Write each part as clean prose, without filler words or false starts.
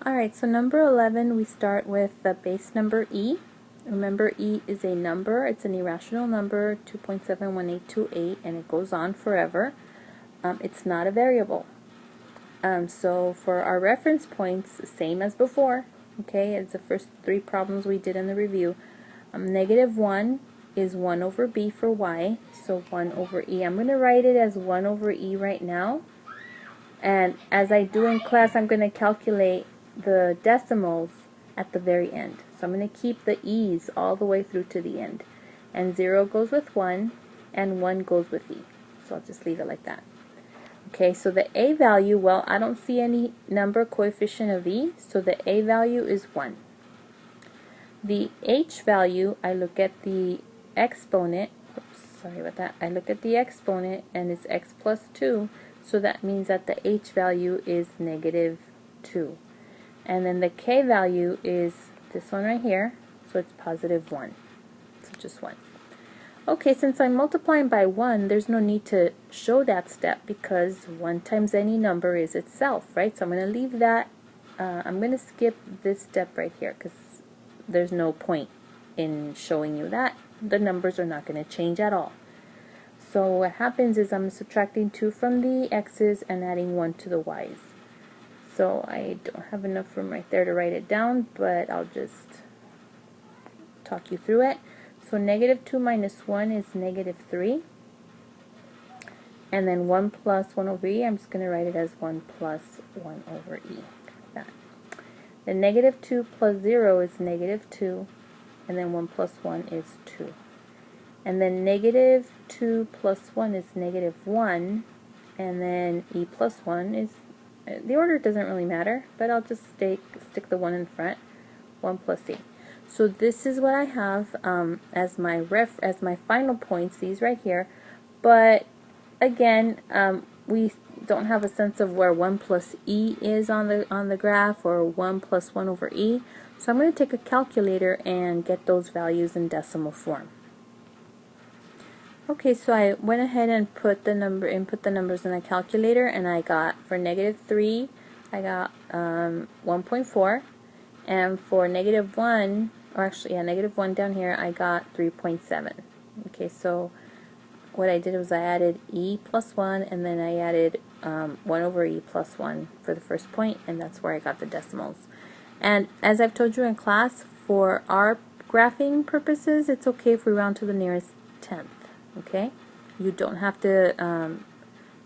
Alright, so number 11, we start with the base number e. Remember, e is a number. It's an irrational number, 2.71828, and it goes on forever. It's not a variable. So for our reference points, same as before, okay, as the first three problems we did in the review. Negative 1 is 1 over b for y, so 1 over e. I'm going to write it as 1 over e right now. And as I do in class, I'm going to calculate the decimals at the very end. So I'm going to keep the e's all the way through to the end. And 0 goes with 1, and 1 goes with e. So I'll just leave it like that. Okay, so the a value, well, I don't see any number coefficient of e, so the a value is 1. The h value, I look at the exponent, sorry about that, I look at the exponent and it's x plus 2, so that means that the h value is negative 2. And then the k value is this one right here, so it's positive 1. So just 1. Okay, since I'm multiplying by 1, there's no need to show that step because 1 times any number is itself, right? So I'm going to leave that, I'm going to skip this step right here because there's no point in showing you that. The numbers are not going to change at all. So what happens is I'm subtracting 2 from the x's and adding 1 to the y's. So I don't have enough room right there to write it down, but I'll just talk you through it. So negative 2 minus 1 is negative 3. And then 1 plus 1 over e, I'm just going to write it as 1 plus 1 over e. Like that. Then negative 2 plus 0 is negative 2. And then 1 plus 1 is 2. And then negative 2 plus 1 is negative 1. And then e plus 1 is, the order doesn't really matter, but I'll just stick the 1 in front. 1 plus e. So this is what I have as my final points, these right here. But again, we don't have a sense of where 1 plus e is on the graph, or 1 plus 1 over e. So I'm going to take a calculator and get those values in decimal form. Okay, so I went ahead and input the numbers in a calculator, and I got, for negative 3, I got 1.4, and for negative 1, or actually, yeah, negative 1 down here, I got 3.7. Okay, so what I did was I added e plus 1, and then I added 1 over e plus 1 for the first point, and that's where I got the decimals. And as I've told you in class, for our graphing purposes, it's okay if we round to the nearest tenth. Okay, you don't have to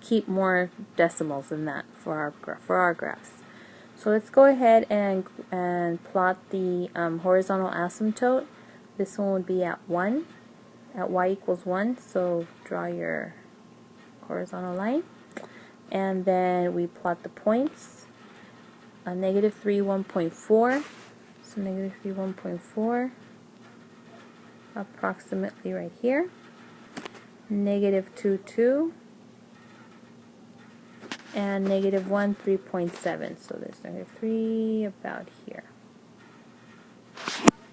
keep more decimals than that for our graphs. So let's go ahead and plot the horizontal asymptote. This one would be at 1, at y equals 1. So draw your horizontal line, and then we plot the points. Negative 3, 1.4. So negative 3, 1.4, approximately right here. Negative 2, 2, and negative 1, 3.7. So there's negative 3 about here.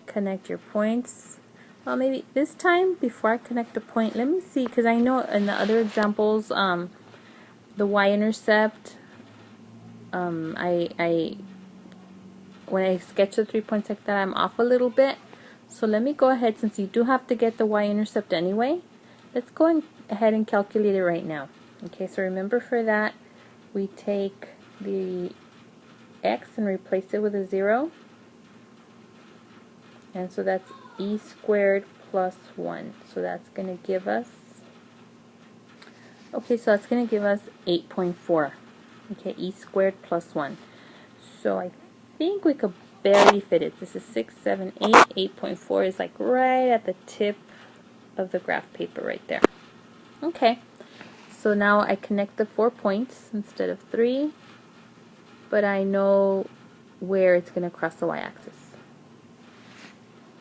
Connect your points. Well, maybe this time, before I connect the point, let me see, because I know in the other examples, the y-intercept, when I sketch the 3 points like that, I'm off a little bit. So let me go ahead, since you do have to get the y-intercept anyway, let's go ahead and calculate it right now. Okay, so remember, for that, we take the x and replace it with a 0. And so that's e squared plus 1. So that's going to give us, okay, so that's going to give us 8.4. Okay, e squared plus 1. So I think we could barely fit it. This is 6, 7, 8. 8.4 is like right at the tip of the graph paper right there. Okay, so now I connect the 4 points instead of 3, but I know where it's going to cross the y-axis.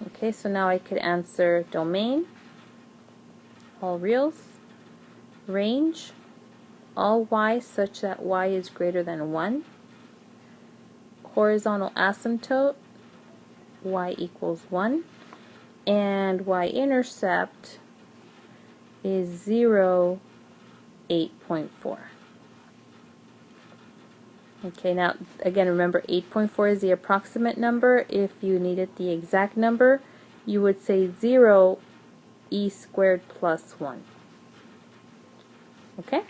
Okay, so now I could answer domain, all reals, range, all y such that y is greater than 1, horizontal asymptote, y equals 1, and y-intercept is 0, 8.4. Okay, now again, remember 8.4 is the approximate number. If you needed the exact number, you would say 0 e squared plus 1. Okay?